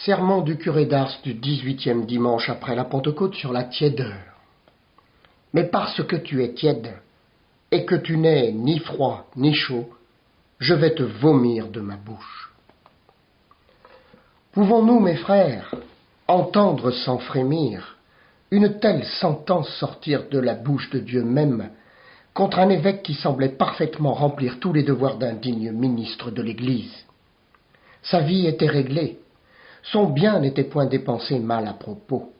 Sermon du curé d'Ars du 18e dimanche après la Pentecôte sur la tiédeur. Mais parce que tu es tiède, et que tu n'es ni froid ni chaud, je vais te vomir de ma bouche. Pouvons-nous, mes frères, entendre sans frémir une telle sentence sortir de la bouche de Dieu même contre un évêque qui semblait parfaitement remplir tous les devoirs d'un digne ministre de l'Église? Sa vie était réglée, son bien n'était point dépensé mal à propos.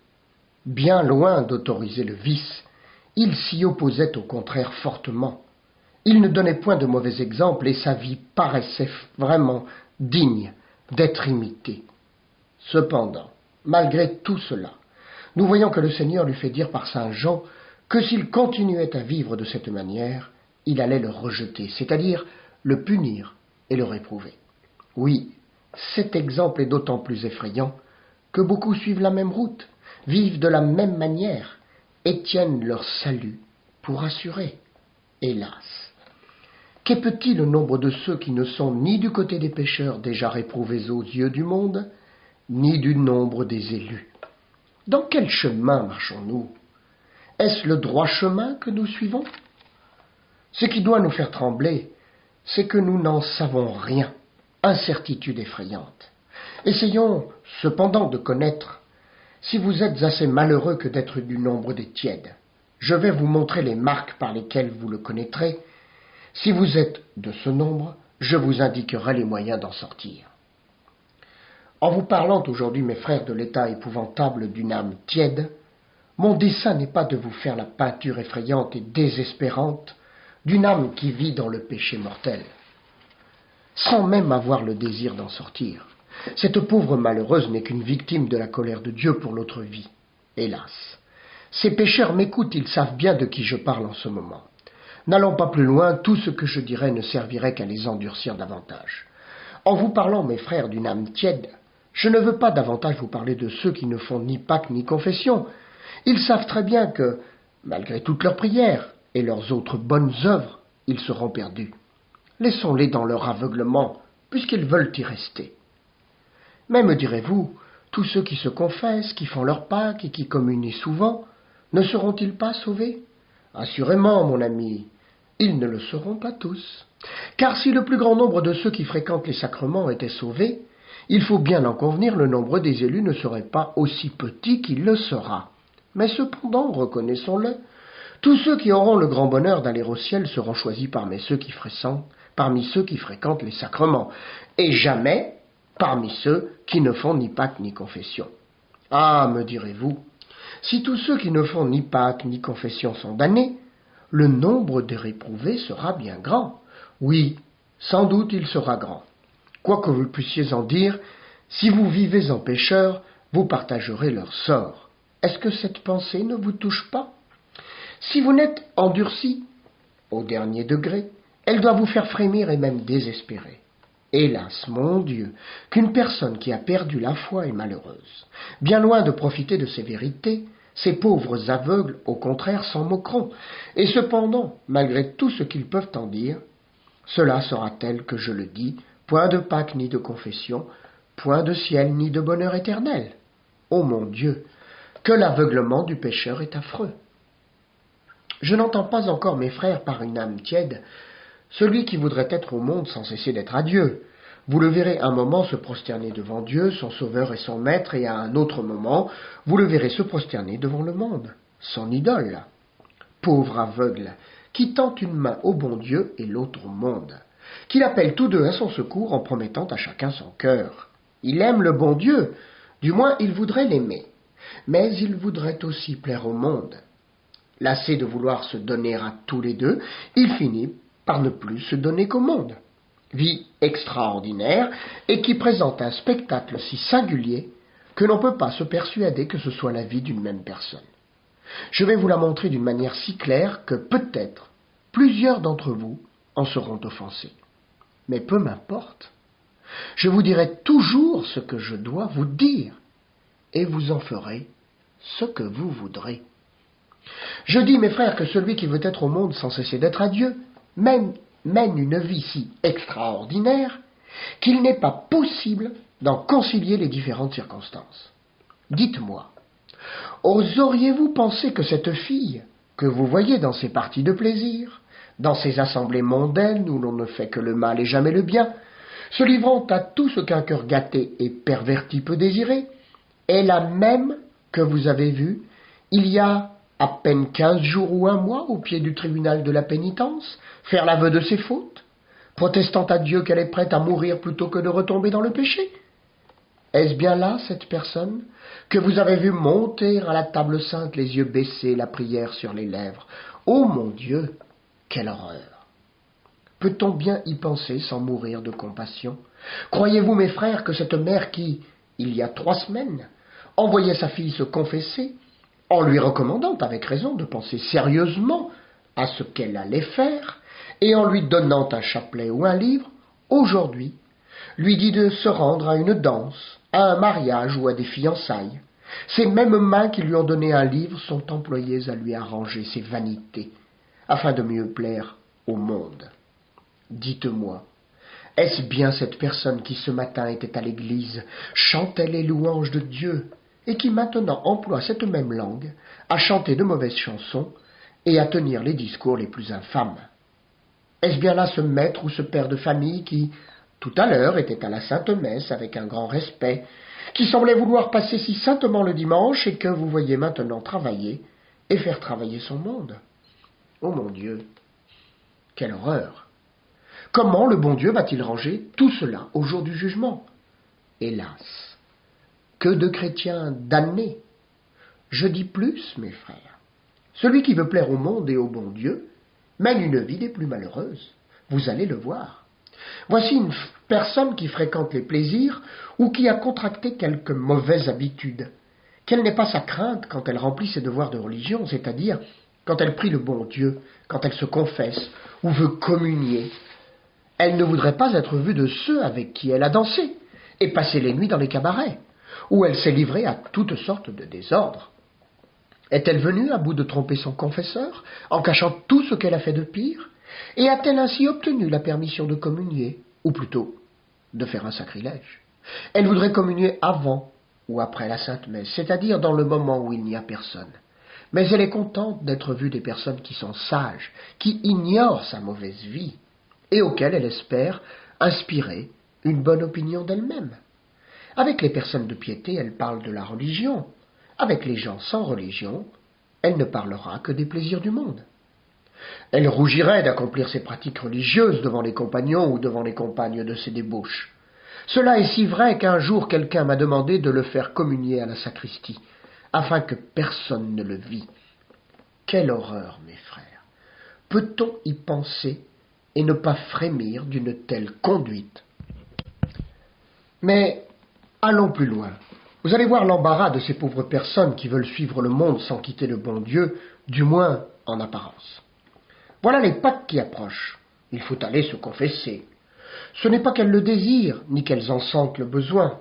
Bien loin d'autoriser le vice, il s'y opposait au contraire fortement. Il ne donnait point de mauvais exemples et sa vie paraissait vraiment digne d'être imitée. Cependant, malgré tout cela, nous voyons que le Seigneur lui fait dire par saint Jean que s'il continuait à vivre de cette manière, il allait le rejeter, c'est-à-dire le punir et le réprouver. Oui, cet exemple est d'autant plus effrayant que beaucoup suivent la même route, vivent de la même manière et tiennent leur salut pour assurer. Hélas! Qu'est petit le nombre de ceux qui ne sont ni du côté des pécheurs déjà réprouvés aux yeux du monde, ni du nombre des élus. Dans quel chemin marchons-nous? Est-ce le droit chemin que nous suivons? Ce qui doit nous faire trembler, c'est que nous n'en savons rien. Incertitude effrayante. Essayons cependant de connaître si vous êtes assez malheureux que d'être du nombre des tièdes. Je vais vous montrer les marques par lesquelles vous le connaîtrez. Si vous êtes de ce nombre, je vous indiquerai les moyens d'en sortir. En vous parlant aujourd'hui, mes frères, de l'état épouvantable d'une âme tiède, mon dessein n'est pas de vous faire la peinture effrayante et désespérante d'une âme qui vit dans le péché mortel, sans même avoir le désir d'en sortir. Cette pauvre malheureuse n'est qu'une victime de la colère de Dieu pour notre vie. Hélas! Ces pécheurs m'écoutent, ils savent bien de qui je parle en ce moment. N'allons pas plus loin, tout ce que je dirais ne servirait qu'à les endurcir davantage. En vous parlant, mes frères, d'une âme tiède, je ne veux pas davantage vous parler de ceux qui ne font ni Pâques ni confession. Ils savent très bien que, malgré toutes leurs prières et leurs autres bonnes œuvres, ils seront perdus. Laissons-les dans leur aveuglement, puisqu'ils veulent y rester. Mais me direz-vous, tous ceux qui se confessent, qui font leur Pâques et qui communient souvent, ne seront-ils pas sauvés? Assurément, mon ami, ils ne le seront pas tous. Car si le plus grand nombre de ceux qui fréquentent les sacrements étaient sauvés, il faut bien en convenir, le nombre des élus ne serait pas aussi petit qu'il le sera. Mais cependant, reconnaissons-le, tous ceux qui auront le grand bonheur d'aller au ciel seront choisis parmi ceux qui fréquentent les sacrements, et jamais parmi ceux qui ne font ni Pâques ni confession. Ah, me direz-vous, si tous ceux qui ne font ni Pâques ni confession sont damnés, le nombre des réprouvés sera bien grand. Oui, sans doute il sera grand. Quoi que vous puissiez en dire, si vous vivez en pécheur, vous partagerez leur sort. Est-ce que cette pensée ne vous touche pas? Si vous n'êtes endurci au dernier degré, elle doit vous faire frémir et même désespérer. Hélas, mon Dieu, qu'une personne qui a perdu la foi est malheureuse. Bien loin de profiter de ces vérités, ces pauvres aveugles, au contraire, s'en moqueront. Et cependant, malgré tout ce qu'ils peuvent en dire, cela sera tel que je le dis, point de Pâques ni de confession, point de ciel ni de bonheur éternel. Ô mon Dieu, que l'aveuglement du pécheur est affreux. Je n'entends pas encore, mes frères, par une âme tiède, celui qui voudrait être au monde sans cesser d'être à Dieu. Vous le verrez un moment se prosterner devant Dieu, son Sauveur et son Maître, et à un autre moment, vous le verrez se prosterner devant le monde, son idole. Pauvre aveugle, qui tend une main au bon Dieu et l'autre au monde, qu'il appelle tous deux à son secours en promettant à chacun son cœur. Il aime le bon Dieu, du moins il voudrait l'aimer, mais il voudrait aussi plaire au monde. Lassé de vouloir se donner à tous les deux, il finit par ne plus se donner qu'au monde. Vie extraordinaire et qui présente un spectacle si singulier que l'on ne peut pas se persuader que ce soit la vie d'une même personne. Je vais vous la montrer d'une manière si claire que peut-être plusieurs d'entre vous en seront offensés. Mais peu m'importe. Je vous dirai toujours ce que je dois vous dire et vous en ferez ce que vous voudrez. Je dis, mes frères, que celui qui veut être au monde sans cesser d'être à Dieu mène une vie si extraordinaire qu'il n'est pas possible d'en concilier les différentes circonstances. Dites-moi, oseriez-vous penser que cette fille, que vous voyez dans ces parties de plaisir, dans ces assemblées mondaines où l'on ne fait que le mal et jamais le bien, se livrant à tout ce qu'un cœur gâté et perverti peut désirer, est la même que vous avez vue il y a à peine 15 jours ou un mois au pied du tribunal de la pénitence, faire l'aveu de ses fautes, protestant à Dieu qu'elle est prête à mourir plutôt que de retomber dans le péché? Est-ce bien là cette personne que vous avez vue monter à la table sainte, les yeux baissés, la prière sur les lèvres? Ô mon Dieu, quelle horreur! Peut-on bien y penser sans mourir de compassion? Croyez-vous, mes frères, que cette mère qui, il y a 3 semaines, envoyait sa fille se confesser, en lui recommandant avec raison de penser sérieusement à ce qu'elle allait faire, et en lui donnant un chapelet ou un livre, aujourd'hui, lui dit de se rendre à une danse, à un mariage ou à des fiançailles? Ces mêmes mains qui lui ont donné un livre sont employées à lui arranger ses vanités, afin de mieux plaire au monde. Dites-moi, est-ce bien cette personne qui ce matin était à l'église, chantait les louanges de Dieu, et qui maintenant emploie cette même langue à chanter de mauvaises chansons et à tenir les discours les plus infâmes? Est-ce bien là ce maître ou ce père de famille qui, tout à l'heure, était à la Sainte Messe avec un grand respect, qui semblait vouloir passer si saintement le dimanche et que vous voyez maintenant travailler et faire travailler son monde? Oh mon Dieu, quelle horreur! Comment le bon Dieu va-t-il ranger tout cela au jour du jugement? Hélas! Que de chrétiens damnés! Je dis plus, mes frères, celui qui veut plaire au monde et au bon Dieu mène une vie des plus malheureuses. Vous allez le voir. Voici une personne qui fréquente les plaisirs ou qui a contracté quelque mauvaise habitude. Quelle n'est pas sa crainte quand elle remplit ses devoirs de religion, c'est-à-dire quand elle prie le bon Dieu, quand elle se confesse ou veut communier? Elle ne voudrait pas être vue de ceux avec qui elle a dansé et passé les nuits dans les cabarets, où elle s'est livrée à toutes sortes de désordres. Est-elle venue à bout de tromper son confesseur, en cachant tout ce qu'elle a fait de pire, et a-t-elle ainsi obtenu la permission de communier, ou plutôt de faire un sacrilège? Elle voudrait communier avant ou après la Sainte Messe, c'est-à-dire dans le moment où il n'y a personne. Mais elle est contente d'être vue des personnes qui sont sages, qui ignorent sa mauvaise vie, et auxquelles elle espère inspirer une bonne opinion d'elle-même. Avec les personnes de piété, elle parle de la religion. Avec les gens sans religion, elle ne parlera que des plaisirs du monde. Elle rougirait d'accomplir ses pratiques religieuses devant les compagnons ou devant les compagnes de ses débauches. Cela est si vrai qu'un jour quelqu'un m'a demandé de le faire communier à la sacristie, afin que personne ne le vît. Quelle horreur, mes frères! Peut-on y penser et ne pas frémir d'une telle conduite? Mais allons plus loin. Vous allez voir l'embarras de ces pauvres personnes qui veulent suivre le monde sans quitter le bon Dieu, du moins en apparence. Voilà les Pâques qui approchent. Il faut aller se confesser. Ce n'est pas qu'elles le désirent, ni qu'elles en sentent le besoin.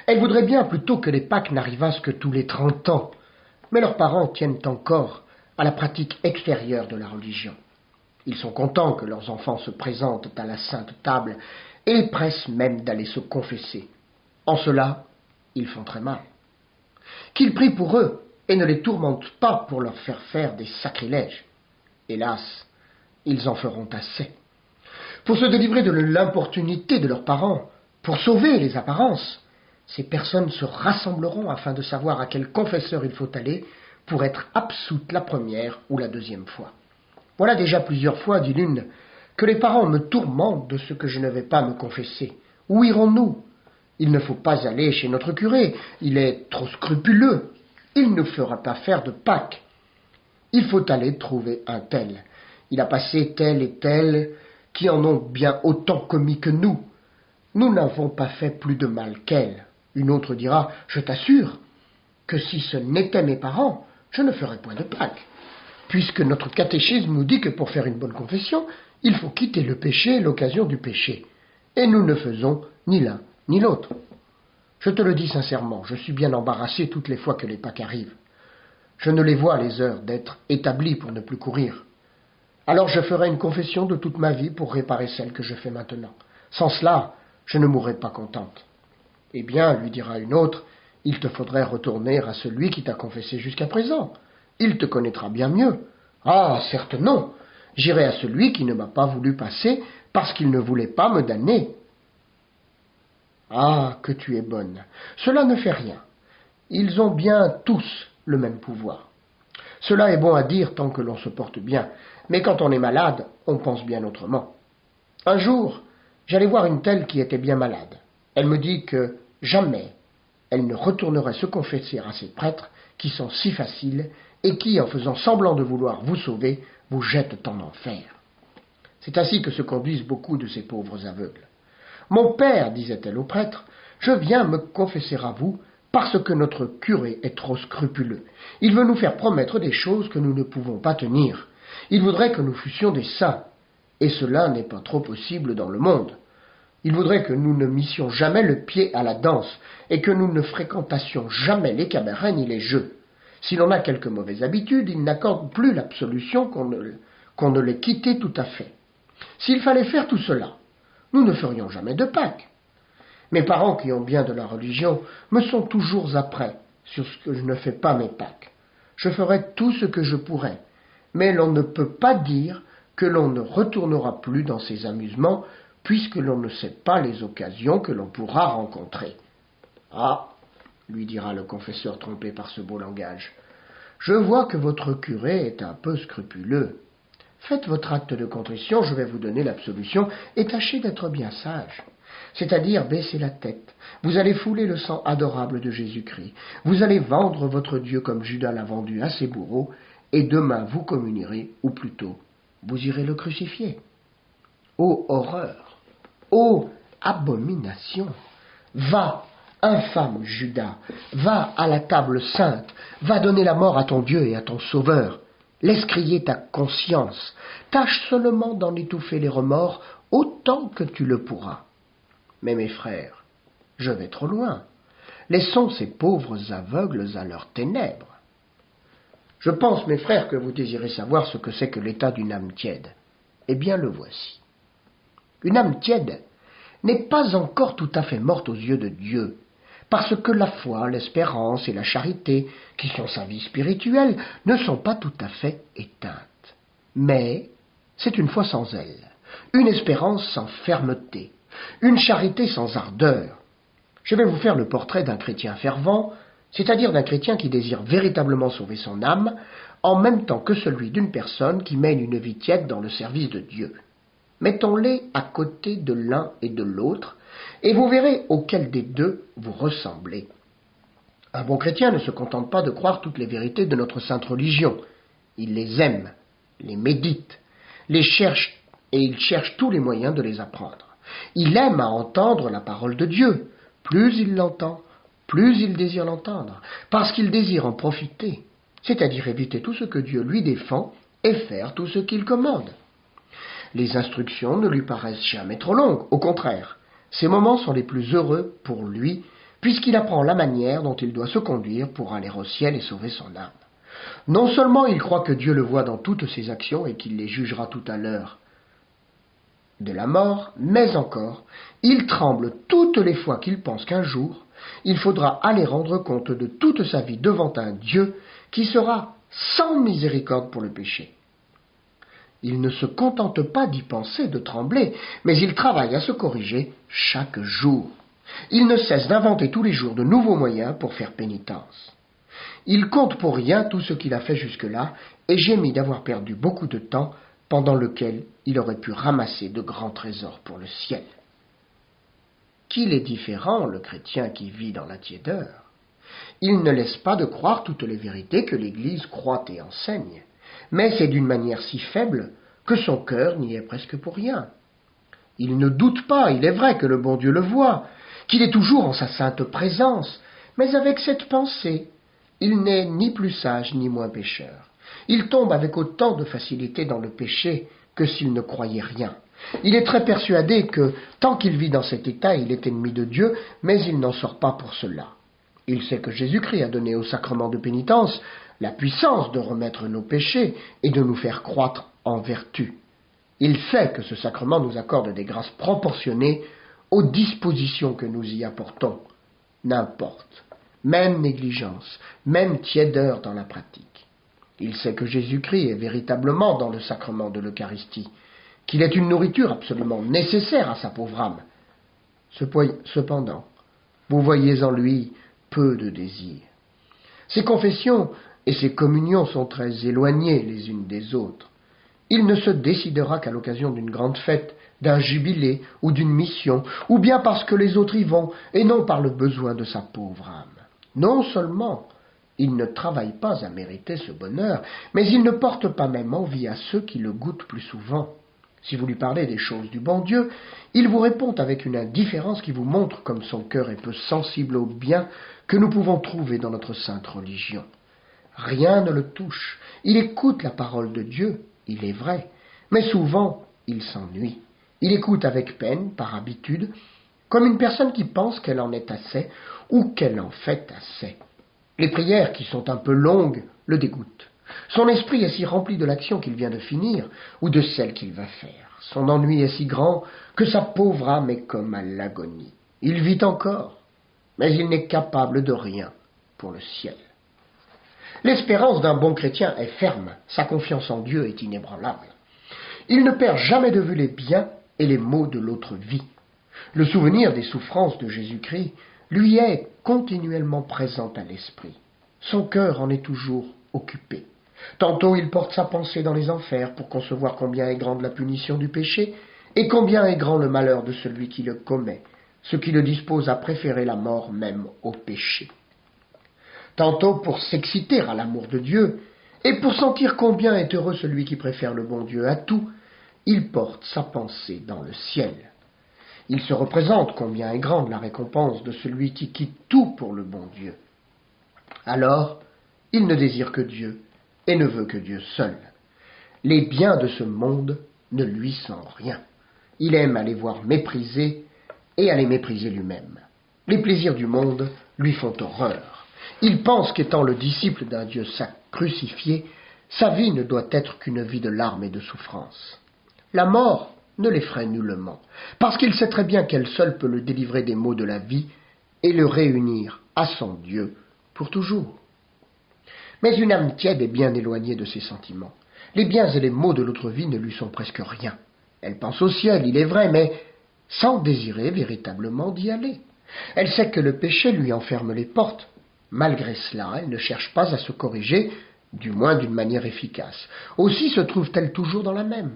Elles voudraient bien plutôt que les Pâques n'arrivassent que tous les 30 ans. Mais leurs parents tiennent encore à la pratique extérieure de la religion. Ils sont contents que leurs enfants se présentent à la sainte table et les pressent même d'aller se confesser. En cela, ils font très mal. Qu'ils prient pour eux et ne les tourmentent pas pour leur faire des sacrilèges. Hélas, ils en feront assez. Pour se délivrer de l'importunité de leurs parents, pour sauver les apparences, ces personnes se rassembleront afin de savoir à quel confesseur il faut aller pour être absoute la première ou la deuxième fois. Voilà déjà plusieurs fois, dit l'une, que les parents me tourmentent de ce que je ne vais pas me confesser. Où irons-nous? Il ne faut pas aller chez notre curé, il est trop scrupuleux, il ne fera pas faire de Pâques. Il faut aller trouver un tel. Il a passé tel et tel qui en ont bien autant commis que nous. Nous n'avons pas fait plus de mal qu'elle. Une autre dira, je t'assure que si ce n'étaient mes parents, je ne ferais point de Pâques, puisque notre catéchisme nous dit que pour faire une bonne confession, il faut quitter le péché et l'occasion du péché. Et nous ne faisons ni l'un ni l'autre. Je te le dis sincèrement, je suis bien embarrassé toutes les fois que les Pâques arrivent. Je ne les vois les heures d'être établies pour ne plus courir. Alors je ferai une confession de toute ma vie pour réparer celle que je fais maintenant. Sans cela, je ne mourrai pas contente. Eh bien, lui dira une autre, il te faudrait retourner à celui qui t'a confessé jusqu'à présent. Il te connaîtra bien mieux. Ah, certes non. J'irai à celui qui ne m'a pas voulu passer parce qu'il ne voulait pas me damner. Ah, que tu es bonne. Cela ne fait rien. Ils ont bien tous le même pouvoir. Cela est bon à dire tant que l'on se porte bien, mais quand on est malade, on pense bien autrement. Un jour, j'allais voir une telle qui était bien malade. Elle me dit que jamais elle ne retournerait se confesser à ces prêtres qui sont si faciles et qui, en faisant semblant de vouloir vous sauver, vous jettent en enfer. C'est ainsi que se conduisent beaucoup de ces pauvres aveugles. Mon père, disait-elle au prêtre, je viens me confesser à vous parce que notre curé est trop scrupuleux. Il veut nous faire promettre des choses que nous ne pouvons pas tenir. Il voudrait que nous fussions des saints, et cela n'est pas trop possible dans le monde. Il voudrait que nous ne missions jamais le pied à la danse, et que nous ne fréquentassions jamais les cabarets ni les jeux. Si l'on a quelque mauvaise habitude, il n'accorde plus l'absolution qu'on ne l'ait quitté tout à fait. S'il fallait faire tout cela, nous ne ferions jamais de Pâques. Mes parents, qui ont bien de la religion, me sont toujours après sur ce que je ne fais pas mes Pâques. Je ferai tout ce que je pourrai, mais l'on ne peut pas dire que l'on ne retournera plus dans ces amusements, puisque l'on ne sait pas les occasions que l'on pourra rencontrer. Ah, lui dira le confesseur trompé par ce beau langage, je vois que votre curé est un peu scrupuleux. Faites votre acte de contrition, je vais vous donner l'absolution, et tâchez d'être bien sage. C'est-à-dire baisser la tête. Vous allez fouler le sang adorable de Jésus-Christ. Vous allez vendre votre Dieu comme Judas l'a vendu à ses bourreaux, et demain vous communierez, ou plutôt, vous irez le crucifier. Ô horreur! Ô abomination! Va, infâme Judas, va à la table sainte, va donner la mort à ton Dieu et à ton Sauveur. Laisse crier ta conscience, tâche seulement d'en étouffer les remords autant que tu le pourras. Mais mes frères, je vais trop loin. Laissons ces pauvres aveugles à leurs ténèbres. Je pense, mes frères, que vous désirez savoir ce que c'est que l'état d'une âme tiède. Eh bien, le voici. Une âme tiède n'est pas encore tout à fait morte aux yeux de Dieu, parce que la foi, l'espérance et la charité, qui sont sa vie spirituelle, ne sont pas tout à fait éteintes. Mais c'est une foi sans aile, une espérance sans fermeté, une charité sans ardeur. Je vais vous faire le portrait d'un chrétien fervent, c'est-à-dire d'un chrétien qui désire véritablement sauver son âme, en même temps que celui d'une personne qui mène une vie tiède dans le service de Dieu. Mettons-les à côté de l'un et de l'autre, et vous verrez auquel des deux vous ressemblez. Un bon chrétien ne se contente pas de croire toutes les vérités de notre sainte religion. Il les aime, les médite, les cherche, et il cherche tous les moyens de les apprendre. Il aime à entendre la parole de Dieu. Plus il l'entend, plus il désire l'entendre, parce qu'il désire en profiter, c'est-à-dire éviter tout ce que Dieu lui défend et faire tout ce qu'il commande. Les instructions ne lui paraissent jamais trop longues, au contraire. Ces moments sont les plus heureux pour lui, puisqu'il apprend la manière dont il doit se conduire pour aller au ciel et sauver son âme. Non seulement il croit que Dieu le voit dans toutes ses actions et qu'il les jugera tout à l'heure de la mort, mais encore, il tremble toutes les fois qu'il pense qu'un jour, il faudra aller rendre compte de toute sa vie devant un Dieu qui sera sans miséricorde pour le péché. Il ne se contente pas d'y penser, de trembler, mais il travaille à se corriger chaque jour. Il ne cesse d'inventer tous les jours de nouveaux moyens pour faire pénitence. Il compte pour rien tout ce qu'il a fait jusque-là et gémit d'avoir perdu beaucoup de temps pendant lequel il aurait pu ramasser de grands trésors pour le ciel. Qu'il est différent, le chrétien qui vit dans la tiédeur. Il ne laisse pas de croire toutes les vérités que l'Église croit et enseigne, mais c'est d'une manière si faible que son cœur n'y est presque pour rien. Il ne doute pas, il est vrai que le bon Dieu le voit, qu'il est toujours en sa sainte présence, mais avec cette pensée, il n'est ni plus sage ni moins pécheur. Il tombe avec autant de facilité dans le péché que s'il ne croyait rien. Il est très persuadé que, tant qu'il vit dans cet état, il est ennemi de Dieu, mais il n'en sort pas pour cela. Il sait que Jésus-Christ a donné au sacrement de pénitence la puissance de remettre nos péchés et de nous faire croître en vertu. Il sait que ce sacrement nous accorde des grâces proportionnées aux dispositions que nous y apportons. N'importe. Même négligence, même tiédeur dans la pratique. Il sait que Jésus-Christ est véritablement dans le sacrement de l'Eucharistie, qu'il est une nourriture absolument nécessaire à sa pauvre âme. Cependant, vous voyez en lui peu de désir. Ses confessions et ses communions sont très éloignées les unes des autres. Il ne se décidera qu'à l'occasion d'une grande fête, d'un jubilé ou d'une mission, ou bien parce que les autres y vont, et non par le besoin de sa pauvre âme. Non seulement il ne travaille pas à mériter ce bonheur, mais il ne porte pas même envie à ceux qui le goûtent plus souvent. Si vous lui parlez des choses du bon Dieu, il vous répond avec une indifférence qui vous montre comme son cœur est peu sensible au bien que nous pouvons trouver dans notre sainte religion. Rien ne le touche. Il écoute la parole de Dieu, il est vrai, mais souvent il s'ennuie. Il écoute avec peine, par habitude, comme une personne qui pense qu'elle en est assez ou qu'elle en fait assez. Les prières, qui sont un peu longues, le dégoûtent. Son esprit est si rempli de l'action qu'il vient de finir ou de celle qu'il va faire. Son ennui est si grand que sa pauvre âme est comme à l'agonie. Il vit encore, mais il n'est capable de rien pour le ciel. L'espérance d'un bon chrétien est ferme, sa confiance en Dieu est inébranlable. Il ne perd jamais de vue les biens et les maux de l'autre vie. Le souvenir des souffrances de Jésus-Christ lui est continuellement présent à l'esprit. Son cœur en est toujours occupé. Tantôt il porte sa pensée dans les enfers pour concevoir combien est grande la punition du péché et combien est grand le malheur de celui qui le commet, ce qui le dispose à préférer la mort même au péché. Tantôt pour s'exciter à l'amour de Dieu et pour sentir combien est heureux celui qui préfère le bon Dieu à tout, il porte sa pensée dans le ciel. Il se représente combien est grande la récompense de celui qui quitte tout pour le bon Dieu. Alors, il ne désire que Dieu et ne veut que Dieu seul. Les biens de ce monde ne lui sont rien. Il aime à les voir méprisés et à les mépriser lui-même. Les plaisirs du monde lui font horreur. Il pense qu'étant le disciple d'un Dieu crucifié, sa vie ne doit être qu'une vie de larmes et de souffrances. La mort ne l'effraie nullement, parce qu'il sait très bien qu'elle seule peut le délivrer des maux de la vie et le réunir à son Dieu pour toujours. Mais une âme tiède est bien éloignée de ses sentiments. Les biens et les maux de l'autre vie ne lui sont presque rien. Elle pense au ciel, il est vrai, mais sans désirer véritablement d'y aller. Elle sait que le péché lui enferme les portes. Malgré cela, elle ne cherche pas à se corriger, du moins d'une manière efficace. Aussi se trouve-t-elle toujours la même.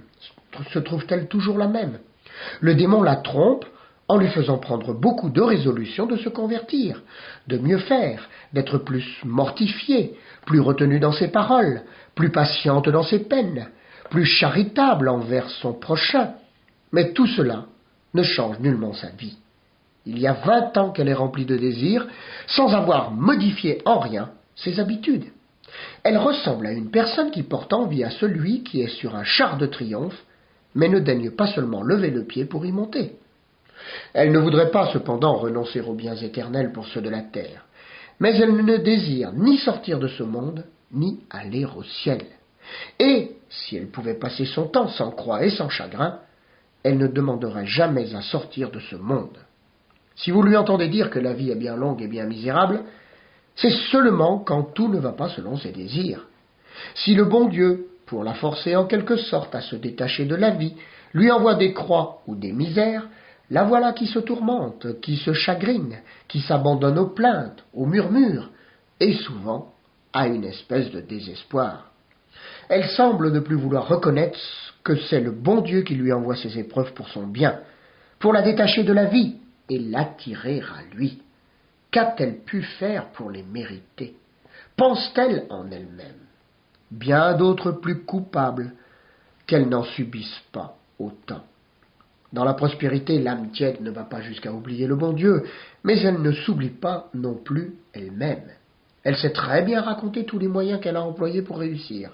Le démon la trompe en lui faisant prendre beaucoup de résolutions de se convertir, de mieux faire, d'être plus mortifiée, plus retenue dans ses paroles, plus patiente dans ses peines, plus charitable envers son prochain. Mais tout cela ne change nullement sa vie. Il y a 20 ans qu'elle est remplie de désirs, sans avoir modifié en rien ses habitudes. Elle ressemble à une personne qui porte envie à celui qui est sur un char de triomphe, mais ne daigne pas seulement lever le pied pour y monter. Elle ne voudrait pas cependant renoncer aux biens éternels pour ceux de la terre, mais elle ne désire ni sortir de ce monde, ni aller au ciel. Et, si elle pouvait passer son temps sans croix et sans chagrin, elle ne demanderait jamais à sortir de ce monde. Si vous lui entendez dire que la vie est bien longue et bien misérable, c'est seulement quand tout ne va pas selon ses désirs. Si le bon Dieu, pour la forcer en quelque sorte à se détacher de la vie, lui envoie des croix ou des misères, la voilà qui se tourmente, qui se chagrine, qui s'abandonne aux plaintes, aux murmures, et souvent à une espèce de désespoir. Elle semble ne plus vouloir reconnaître que c'est le bon Dieu qui lui envoie ces épreuves pour son bien, pour la détacher de la vie et l'attirer à lui. Qu'a-t-elle pu faire pour les mériter? Pense-t-elle en elle-même? Bien d'autres plus coupables qu'elles n'en subissent pas autant. Dans la prospérité, l'âme tiède ne va pas jusqu'à oublier le bon Dieu, mais elle ne s'oublie pas non plus elle-même. Elle sait très bien raconter tous les moyens qu'elle a employés pour réussir.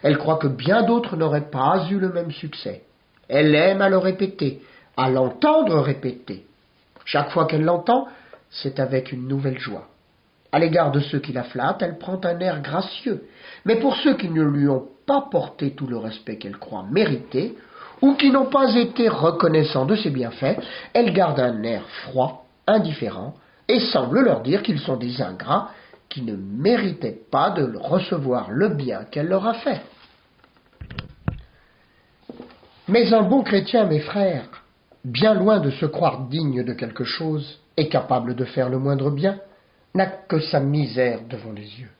Elle croit que bien d'autres n'auraient pas eu le même succès. Elle aime à le répéter, à l'entendre répéter. Chaque fois qu'elle l'entend, c'est avec une nouvelle joie. À l'égard de ceux qui la flattent, elle prend un air gracieux. Mais pour ceux qui ne lui ont pas porté tout le respect qu'elle croit mériter, ou qui n'ont pas été reconnaissants de ses bienfaits, elle garde un air froid, indifférent, et semble leur dire qu'ils sont des ingrats qui ne méritaient pas de recevoir le bien qu'elle leur a fait. Mais un bon chrétien, mes frères, bien loin de se croire digne de quelque chose et capable de faire le moindre bien, n'a que sa misère devant les yeux.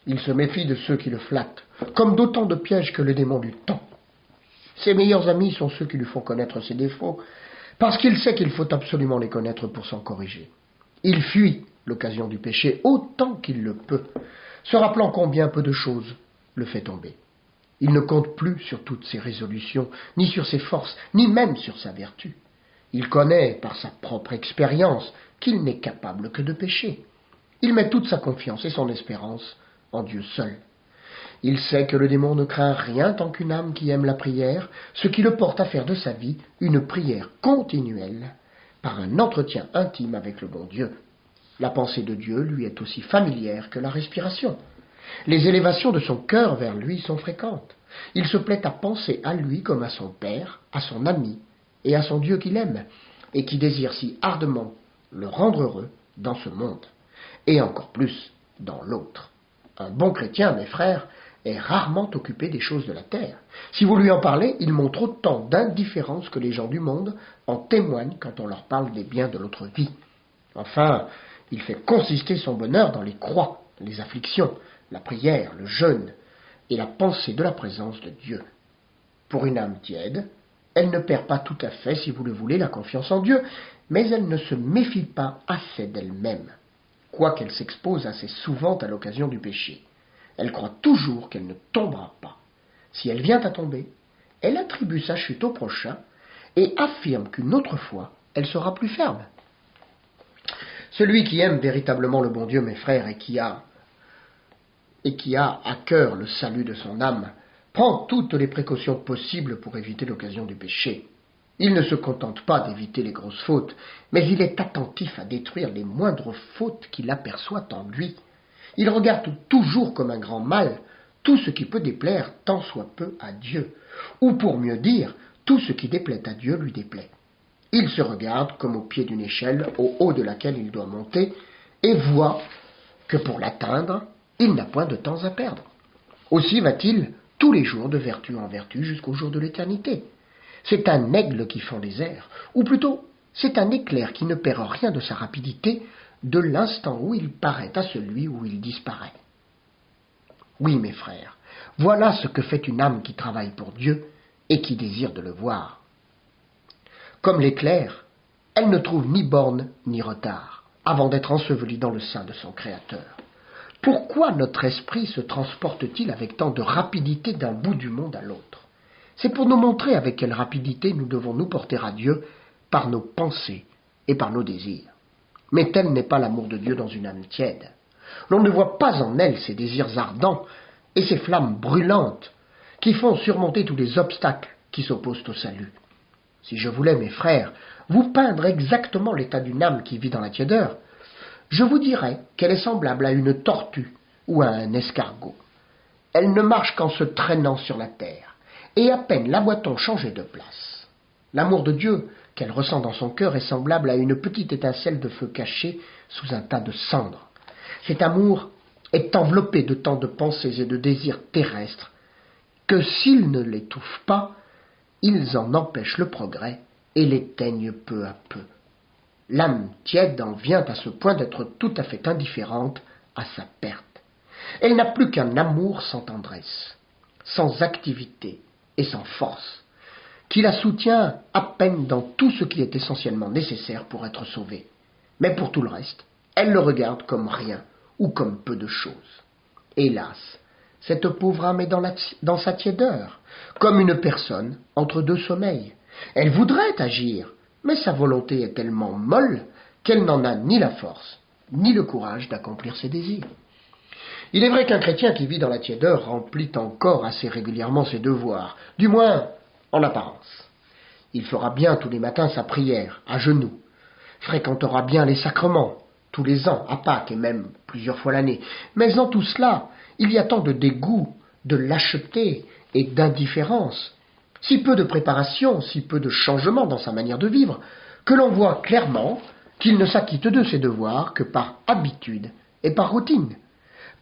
Il se méfie de ceux qui le flattent, comme d'autant de pièges que le démon lui tend. Ses meilleurs amis sont ceux qui lui font connaître ses défauts, parce qu'il sait qu'il faut absolument les connaître pour s'en corriger. Il fuit l'occasion du péché autant qu'il le peut, se rappelant combien peu de choses le fait tomber. Il ne compte plus sur toutes ses résolutions, ni sur ses forces, ni même sur sa vertu. Il connaît, par sa propre expérience, qu'il n'est capable que de pécher. Il met toute sa confiance et son espérance en Dieu seul. Il sait que le démon ne craint rien tant qu'une âme qui aime la prière, ce qui le porte à faire de sa vie une prière continuelle, par un entretien intime avec le bon Dieu. La pensée de Dieu lui est aussi familière que la respiration. Les élévations de son cœur vers lui sont fréquentes. Il se plaît à penser à lui comme à son Père, à son ami et à son Dieu qu'il aime, et qui désire si ardemment le rendre heureux dans ce monde, et encore plus dans l'autre. Un bon chrétien, mes frères, est rarement occupé des choses de la terre. Si vous lui en parlez, il montre autant d'indifférence que les gens du monde en témoignent quand on leur parle des biens de l'autre vie. Enfin, il fait consister son bonheur dans les croix, les afflictions, la prière, le jeûne et la pensée de la présence de Dieu. Pour une âme tiède, elle ne perd pas tout à fait, si vous le voulez, la confiance en Dieu, mais elle ne se méfie pas assez d'elle-même, quoiqu'elle s'expose assez souvent à l'occasion du péché. Elle croit toujours qu'elle ne tombera pas. Si elle vient à tomber, elle attribue sa chute au prochain et affirme qu'une autre fois, elle sera plus ferme. Celui qui aime véritablement le bon Dieu, mes frères, et qui a à cœur le salut de son âme, prend toutes les précautions possibles pour éviter l'occasion du péché. Il ne se contente pas d'éviter les grosses fautes, mais il est attentif à détruire les moindres fautes qu'il aperçoit en lui. Il regarde toujours comme un grand mal tout ce qui peut déplaire tant soit peu à Dieu, ou pour mieux dire, tout ce qui déplaît à Dieu lui déplaît. Il se regarde comme au pied d'une échelle au haut de laquelle il doit monter, et voit que pour l'atteindre, il n'a point de temps à perdre. Aussi va-t-il tous les jours de vertu en vertu jusqu'au jour de l'éternité. C'est un aigle qui fend les airs, ou plutôt, c'est un éclair qui ne perd rien de sa rapidité de l'instant où il paraît à celui où il disparaît. Oui, mes frères, voilà ce que fait une âme qui travaille pour Dieu et qui désire de le voir. Comme l'éclair, elle ne trouve ni borne ni retard avant d'être ensevelie dans le sein de son Créateur. Pourquoi notre esprit se transporte-t-il avec tant de rapidité d'un bout du monde à l'autre? C'est pour nous montrer avec quelle rapidité nous devons nous porter à Dieu par nos pensées et par nos désirs. Mais tel n'est pas l'amour de Dieu dans une âme tiède. L'on ne voit pas en elle ces désirs ardents et ces flammes brûlantes qui font surmonter tous les obstacles qui s'opposent au salut. Si je voulais, mes frères, vous peindre exactement l'état d'une âme qui vit dans la tiédeur, je vous dirais qu'elle est semblable à une tortue ou à un escargot. Elle ne marche qu'en se traînant sur la terre, et à peine la voit-on changer de place. L'amour de Dieu qu'elle ressent dans son cœur est semblable à une petite étincelle de feu cachée sous un tas de cendres. Cet amour est enveloppé de tant de pensées et de désirs terrestres que s'ils ne l'étouffent pas, ils en empêchent le progrès et l'éteignent peu à peu. L'âme tiède en vient à ce point d'être tout à fait indifférente à sa perte. Elle n'a plus qu'un amour sans tendresse, sans activité et sans force, qui la soutient à peine dans tout ce qui est essentiellement nécessaire pour être sauvée. Mais pour tout le reste, elle le regarde comme rien ou comme peu de choses. Hélas, cette pauvre âme est dans sa tiédeur, comme une personne entre deux sommeils. Elle voudrait agir, mais sa volonté est tellement molle qu'elle n'en a ni la force, ni le courage d'accomplir ses désirs. Il est vrai qu'un chrétien qui vit dans la tiédeur remplit encore assez régulièrement ses devoirs, du moins en apparence. Il fera bien tous les matins sa prière, à genoux, fréquentera bien les sacrements, tous les ans, à Pâques et même plusieurs fois l'année. Mais en tout cela, il y a tant de dégoût, de lâcheté et d'indifférence, si peu de préparation, si peu de changement dans sa manière de vivre, que l'on voit clairement qu'il ne s'acquitte de ses devoirs que par habitude et par routine,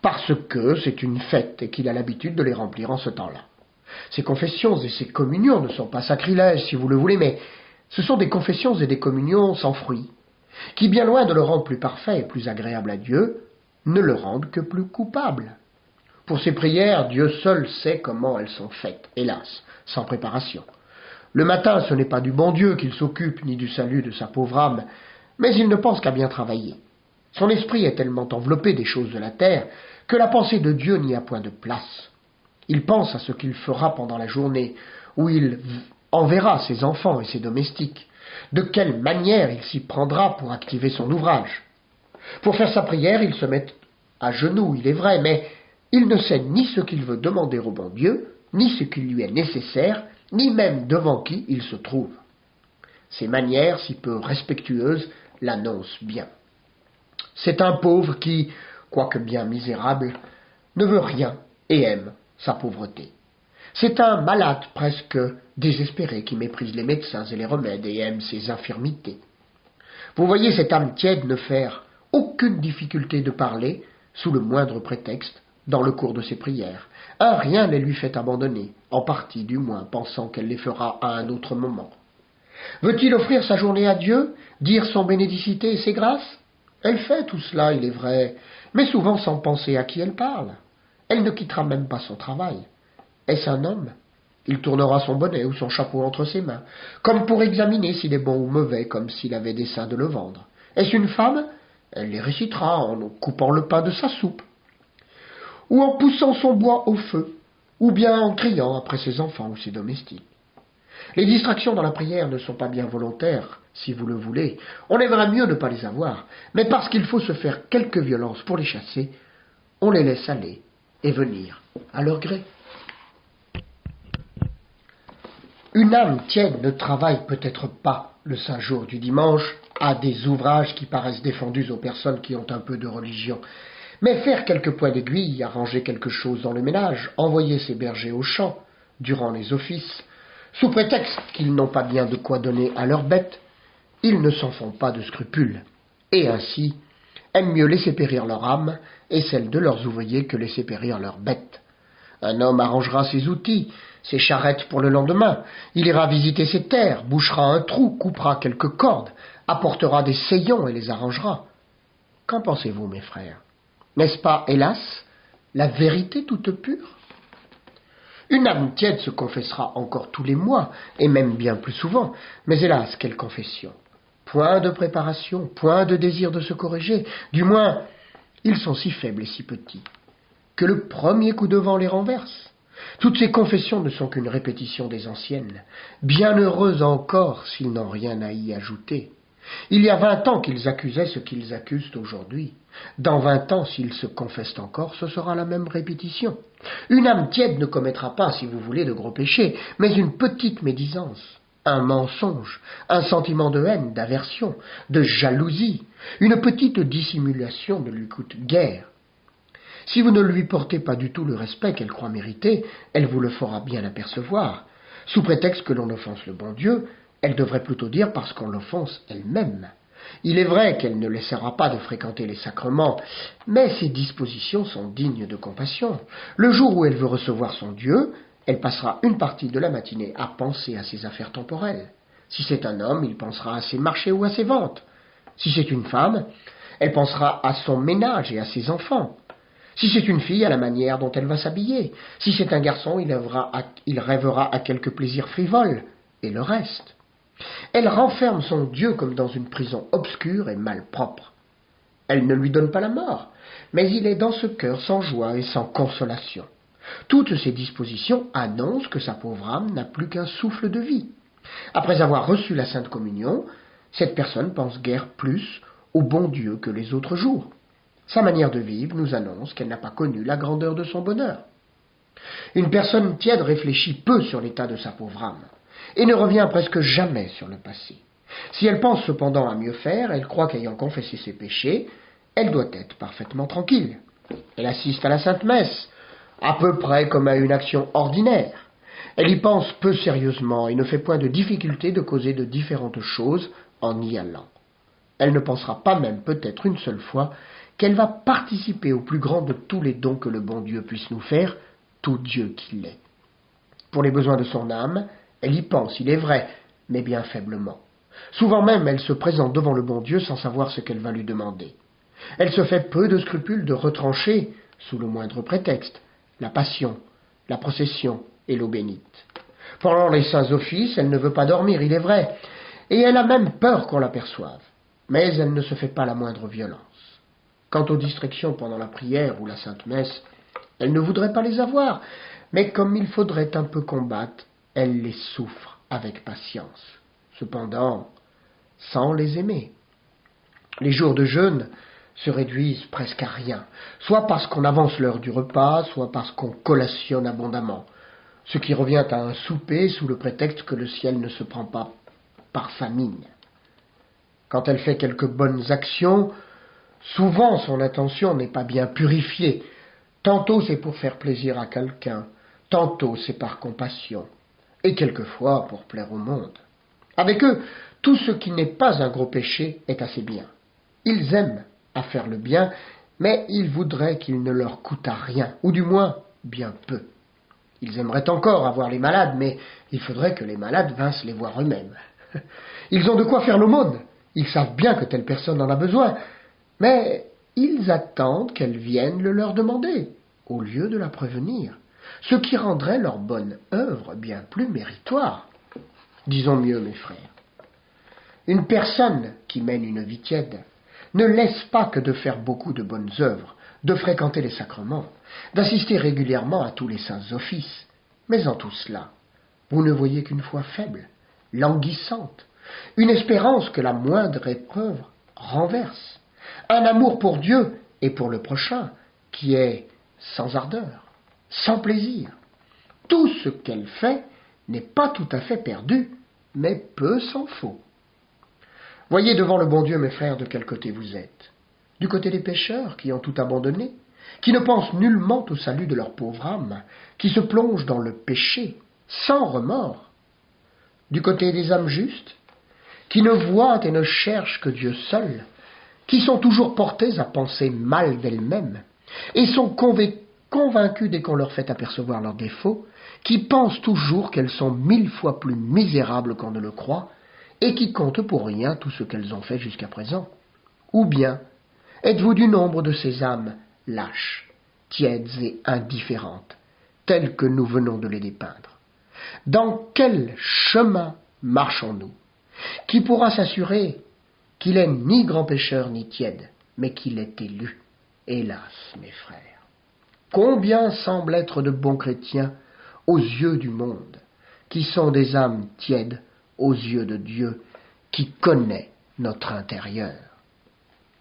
parce que c'est une fête et qu'il a l'habitude de les remplir en ce temps-là. Ces confessions et ces communions ne sont pas sacrilèges, si vous le voulez, mais ce sont des confessions et des communions sans fruit, qui, bien loin de le rendre plus parfait et plus agréable à Dieu, ne le rendent que plus coupable. Pour ces prières, Dieu seul sait comment elles sont faites, hélas, sans préparation. Le matin, ce n'est pas du bon Dieu qu'il s'occupe, ni du salut de sa pauvre âme, mais il ne pense qu'à bien travailler. Son esprit est tellement enveloppé des choses de la terre que la pensée de Dieu n'y a point de place. Il pense à ce qu'il fera pendant la journée, où il enverra ses enfants et ses domestiques, de quelle manière il s'y prendra pour activer son ouvrage. Pour faire sa prière, il se met à genoux, il est vrai, mais il ne sait ni ce qu'il veut demander au bon Dieu, ni ce qui lui est nécessaire, ni même devant qui il se trouve. Ses manières, si peu respectueuses, l'annoncent bien. C'est un pauvre qui, quoique bien misérable, ne veut rien et aime sa pauvreté. C'est un malade presque désespéré qui méprise les médecins et les remèdes et aime ses infirmités. Vous voyez cette âme tiède ne faire aucune difficulté de parler, sous le moindre prétexte, dans le cours de ses prières. Rien ne lui fait abandonner, en partie du moins, pensant qu'elle les fera à un autre moment. Veut-il offrir sa journée à Dieu, dire son bénédicité et ses grâces? Elle fait tout cela, il est vrai, mais souvent sans penser à qui elle parle. Elle ne quittera même pas son travail. Est-ce un homme? Il tournera son bonnet ou son chapeau entre ses mains, comme pour examiner s'il est bon ou mauvais, comme s'il avait dessein de le vendre. Est-ce une femme? Elle les récitera en coupant le pain de sa soupe, ou en poussant son bois au feu, ou bien en criant après ses enfants ou ses domestiques. Les distractions dans la prière ne sont pas bien volontaires, si vous le voulez. On aimerait mieux ne pas les avoir, mais parce qu'il faut se faire quelque violence pour les chasser, on les laisse aller et venir à leur gré. Une âme tiède ne travaille peut-être pas le saint jour du dimanche à des ouvrages qui paraissent défendus aux personnes qui ont un peu de religion. Mais faire quelques points d'aiguille, arranger quelque chose dans le ménage, envoyer ses bergers au champ, durant les offices, sous prétexte qu'ils n'ont pas bien de quoi donner à leurs bêtes, ils ne s'en font pas de scrupules, et ainsi aiment mieux laisser périr leur âme et celle de leurs ouvriers que laisser périr leurs bêtes. Un homme arrangera ses outils, ses charrettes pour le lendemain, il ira visiter ses terres, bouchera un trou, coupera quelques cordes, apportera des seyons et les arrangera. Qu'en pensez-vous, mes frères? N'est-ce pas, hélas, la vérité toute pure? Une âme tiède se confessera encore tous les mois, et même bien plus souvent, mais hélas, quelle confession! Point de préparation, point de désir de se corriger, du moins, ils sont si faibles et si petits, que le premier coup de vent les renverse. Toutes ces confessions ne sont qu'une répétition des anciennes, bien heureuses encore s'ils n'ont rien à y ajouter. Il y a 20 ans qu'ils accusaient ce qu'ils accusent aujourd'hui. Dans 20 ans, s'ils se confessent encore, ce sera la même répétition. Une âme tiède ne commettra pas, si vous voulez, de gros péchés, mais une petite médisance, un mensonge, un sentiment de haine, d'aversion, de jalousie, une petite dissimulation ne lui coûte guère. Si vous ne lui portez pas du tout le respect qu'elle croit mériter, elle vous le fera bien apercevoir. Sous prétexte que l'on offense le bon Dieu, elle devrait plutôt dire parce qu'on l'offense elle-même. Il est vrai qu'elle ne laissera pas de fréquenter les sacrements, mais ses dispositions sont dignes de compassion. Le jour où elle veut recevoir son Dieu, elle passera une partie de la matinée à penser à ses affaires temporelles. Si c'est un homme, il pensera à ses marchés ou à ses ventes. Si c'est une femme, elle pensera à son ménage et à ses enfants. Si c'est une fille, à la manière dont elle va s'habiller. Si c'est un garçon, il rêvera à quelques plaisirs frivoles, et le reste. Elle renferme son Dieu comme dans une prison obscure et malpropre. Elle ne lui donne pas la mort, mais il est dans ce cœur sans joie et sans consolation. Toutes ces dispositions annoncent que sa pauvre âme n'a plus qu'un souffle de vie. Après avoir reçu la Sainte Communion, cette personne pense guère plus au bon Dieu que les autres jours. Sa manière de vivre nous annonce qu'elle n'a pas connu la grandeur de son bonheur. Une personne tiède réfléchit peu sur l'état de sa pauvre âme, et ne revient presque jamais sur le passé. Si elle pense cependant à mieux faire, elle croit qu'ayant confessé ses péchés, elle doit être parfaitement tranquille. Elle assiste à la Sainte Messe, à peu près comme à une action ordinaire. Elle y pense peu sérieusement et ne fait point de difficulté de causer de différentes choses en y allant. Elle ne pensera pas même, peut-être une seule fois, qu'elle va participer au plus grand de tous les dons que le bon Dieu puisse nous faire, tout Dieu qu'il est. Pour les besoins de son âme, elle y pense, il est vrai, mais bien faiblement. Souvent même, elle se présente devant le bon Dieu sans savoir ce qu'elle va lui demander. Elle se fait peu de scrupules de retrancher, sous le moindre prétexte, la passion, la procession et l'eau bénite. Pendant les saints offices, elle ne veut pas dormir, il est vrai, et elle a même peur qu'on l'aperçoive. Mais elle ne se fait pas la moindre violence. Quant aux distractions pendant la prière ou la sainte messe, elle ne voudrait pas les avoir, mais comme il faudrait un peu combattre, elle les souffre avec patience. Cependant, sans les aimer. Les jours de jeûne se réduisent presque à rien, soit parce qu'on avance l'heure du repas, soit parce qu'on collationne abondamment, ce qui revient à un souper sous le prétexte que le ciel ne se prend pas par famine. Quand elle fait quelques bonnes actions, souvent son intention n'est pas bien purifiée. Tantôt c'est pour faire plaisir à quelqu'un, tantôt c'est par compassion, et quelquefois pour plaire au monde. Avec eux, tout ce qui n'est pas un gros péché est assez bien. Ils aiment à faire le bien, mais ils voudraient qu'il ne leur coûtât rien, ou du moins bien peu. Ils aimeraient encore avoir les malades, mais il faudrait que les malades vinssent les voir eux-mêmes. Ils ont de quoi faire l'aumône, ils savent bien que telle personne en a besoin, mais ils attendent qu'elle vienne le leur demander, au lieu de la prévenir, ce qui rendrait leur bonne œuvre bien plus méritoire. Disons mieux, mes frères, une personne qui mène une vie tiède ne laisse pas que de faire beaucoup de bonnes œuvres, de fréquenter les sacrements, d'assister régulièrement à tous les saints offices, mais en tout cela, vous ne voyez qu'une foi faible, languissante, une espérance que la moindre épreuve renverse, un amour pour Dieu et pour le prochain qui est sans ardeur, sans plaisir. Tout ce qu'elle fait n'est pas tout à fait perdu, mais peu s'en faut. Voyez devant le bon Dieu, mes frères, de quel côté vous êtes. Du côté des pécheurs qui ont tout abandonné, qui ne pensent nullement au salut de leur pauvre âme, qui se plongent dans le péché, sans remords. Du côté des âmes justes, qui ne voient et ne cherchent que Dieu seul, qui sont toujours portées à penser mal d'elles-mêmes, et sont convaincus dès qu'on leur fait apercevoir leurs défauts, qui pensent toujours qu'elles sont 1000 fois plus misérables qu'on ne le croit, et qui comptent pour rien tout ce qu'elles ont fait jusqu'à présent. Ou bien, êtes-vous du nombre de ces âmes lâches, tièdes et indifférentes, telles que nous venons de les dépeindre? Dans quel chemin marchons-nous? Qui pourra s'assurer qu'il est ni grand pécheur ni tiède, mais qu'il est élu? Hélas, mes frères, combien semblent être de bons chrétiens aux yeux du monde, qui sont des âmes tièdes aux yeux de Dieu, qui connaît notre intérieur.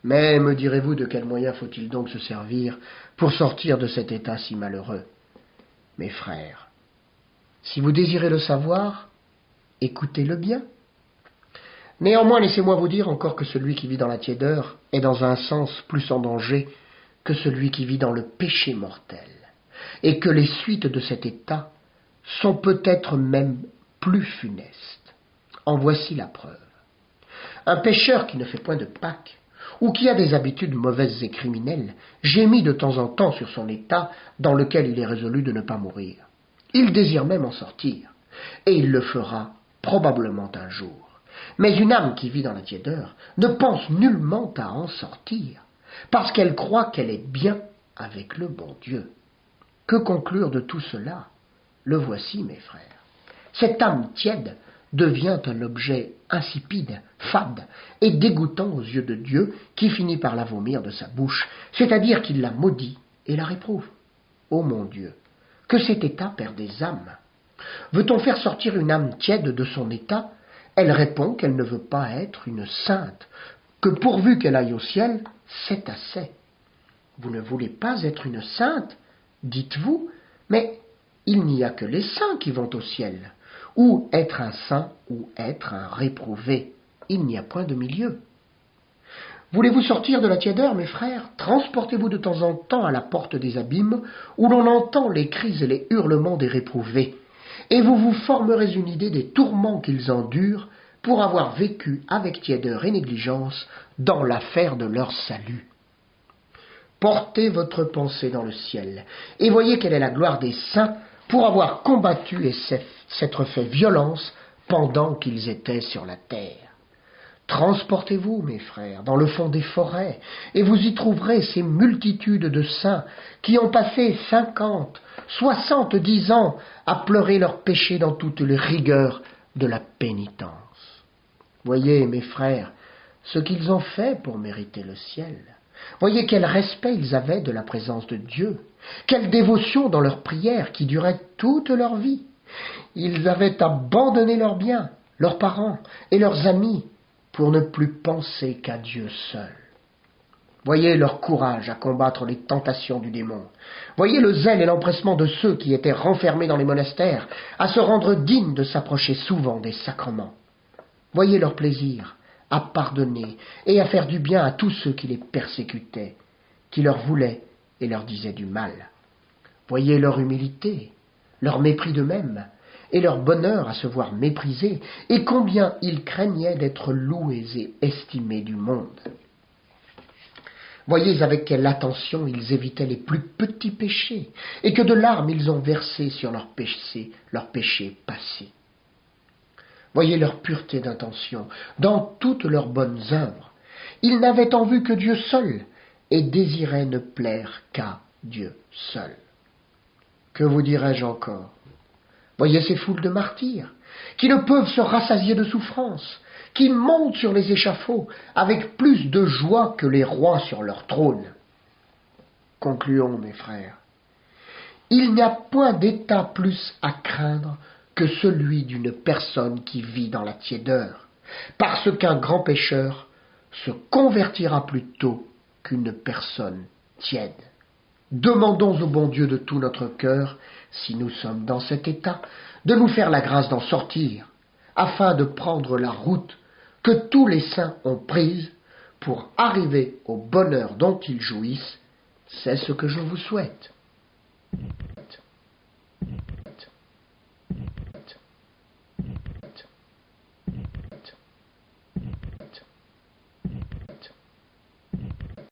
Mais, me direz-vous, de quels moyens faut-il donc se servir pour sortir de cet état si malheureux? Mes frères, si vous désirez le savoir, écoutez-le bien. Néanmoins, laissez-moi vous dire encore que celui qui vit dans la tiédeur est dans un sens plus en danger que celui qui vit dans le péché mortel, et que les suites de cet état sont peut-être même plus funestes. En voici la preuve. Un pécheur qui ne fait point de Pâques, ou qui a des habitudes mauvaises et criminelles, gémit de temps en temps sur son état dans lequel il est résolu de ne pas mourir. Il désire même en sortir, et il le fera probablement un jour. Mais une âme qui vit dans la tiédeur ne pense nullement à en sortir, parce qu'elle croit qu'elle est bien avec le bon Dieu. Que conclure de tout cela? Le voici, mes frères. Cette âme tiède devient un objet insipide, fade et dégoûtant aux yeux de Dieu, qui finit par la vomir de sa bouche, c'est-à-dire qu'il la maudit et la réprouve. Ô mon Dieu, que cet état perd des âmes! Veut-on faire sortir une âme tiède de son état? Elle répond qu'elle ne veut pas être une sainte, que pourvu qu'elle aille au ciel, c'est assez. Vous ne voulez pas être une sainte, dites-vous, mais il n'y a que les saints qui vont au ciel. Ou être un saint, ou être un réprouvé. Il n'y a point de milieu. Voulez-vous sortir de la tiédeur, mes frères? Transportez-vous de temps en temps à la porte des abîmes, où l'on entend les cris et les hurlements des réprouvés, et vous vous formerez une idée des tourments qu'ils endurent, pour avoir vécu avec tiédeur et négligence dans l'affaire de leur salut. Portez votre pensée dans le ciel, et voyez quelle est la gloire des saints pour avoir combattu et s'être fait violence pendant qu'ils étaient sur la terre. Transportez-vous, mes frères, dans le fond des forêts, et vous y trouverez ces multitudes de saints qui ont passé 50, 70 ans à pleurer leurs péchés dans toutes les rigueurs de la pénitence. Voyez, mes frères, ce qu'ils ont fait pour mériter le ciel. Voyez quel respect ils avaient de la présence de Dieu, quelle dévotion dans leurs prières qui duraient toute leur vie. Ils avaient abandonné leurs biens, leurs parents et leurs amis pour ne plus penser qu'à Dieu seul. Voyez leur courage à combattre les tentations du démon. Voyez le zèle et l'empressement de ceux qui étaient renfermés dans les monastères à se rendre dignes de s'approcher souvent des sacrements. Voyez leur plaisir à pardonner et à faire du bien à tous ceux qui les persécutaient, qui leur voulaient et leur disaient du mal. Voyez leur humilité, leur mépris d'eux-mêmes, et leur bonheur à se voir méprisés, et combien ils craignaient d'être loués et estimés du monde. Voyez avec quelle attention ils évitaient les plus petits péchés, et que de larmes ils ont versé sur leurs péchés passés. Voyez leur pureté d'intention dans toutes leurs bonnes œuvres. Ils n'avaient en vue que Dieu seul, et désiraient ne plaire qu'à Dieu seul. Que vous dirais-je encore ? Voyez ces foules de martyrs, qui ne peuvent se rassasier de souffrance, qui montent sur les échafauds avec plus de joie que les rois sur leur trône. Concluons, mes frères. Il n'y a point d'état plus à craindre que celui d'une personne qui vit dans la tiédeur, parce qu'un grand pécheur se convertira plus tôt qu'une personne tiède. Demandons au bon Dieu de tout notre cœur, si nous sommes dans cet état, de nous faire la grâce d'en sortir, afin de prendre la route que tous les saints ont prise pour arriver au bonheur dont ils jouissent. C'est ce que je vous souhaite.